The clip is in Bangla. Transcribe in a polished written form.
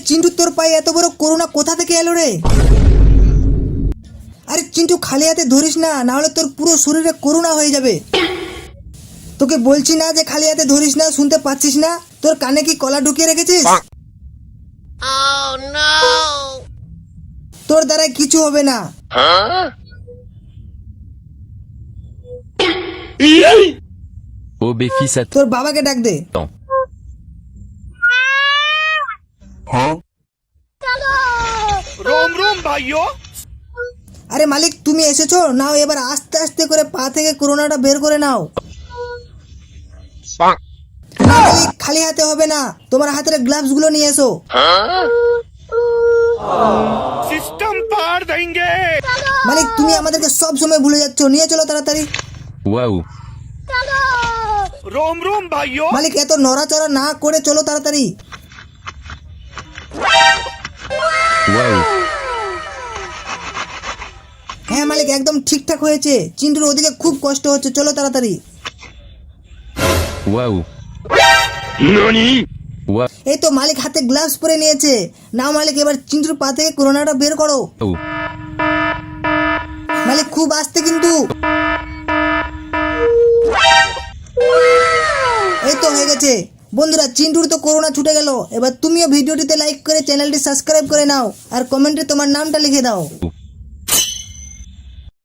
চিন্টু, তোর পায়ে এত বড় করোনা কোথা থেকে এলো রে? আরে চিন্টু, খালি হাতে ধরিস না, না হলে তোর পুরো শরীরে করোনা হয়ে যাবে। তোকে বলছি না যে খালি হাতে ধরিস না, শুনতে পাচ্ছিস না? তোর কানে কি কলা ঢুকিয়ে রেখেছিস? তোর দ্বারা কিছু হবে না। Obéfis তোর বাবাকে ডাক দে। रोम रोम भाइयों। আরে মালিক, তুমি এসেছো, নাও এবার আস্তে আস্তে করে পা থেকে করোনাটা বের করে নাও। না মালিক, খালি হাতে হবে না, তোমার হাতের গ্লাভস গুলো নিয়ে এসো। सिस्टम पार देंगे। মালিক, তুমি আমাদেরকে সব সময় ভুলে যাচ্ছ, নিয়ে চলো তাড়াতাড়ি। Waouh. रोम रोम भाइयों। মালিক, এত নড়াচড়া না করে চলো তাড়াতাড়ি। Waouh. হ্যাঁ মালিক, একদম ঠিকঠাক হয়েছে। চিন্টুর ওদিকে খুব কষ্ট হচ্ছে, চলো তাড়াতাড়ি। Waouh. Waouh. এই তো মালিক হাতে গ্লাভস পরে নিয়েছে। নাও মালিক, এবার চিন্টুর পা থেকে করোনাটা বের করো। মালিক, খুব আস্তে কিন্তু। এই তো হয়ে গেছে। বন্ধুরা, চিন্টুর তো করোনা ছুটে গেল। এবার তুমিও ভিডিওটিতে লাইক করে চ্যানেলটি সাবস্ক্রাইব করে নাও আর কমেন্টে তোমার নামটা লিখে দাও।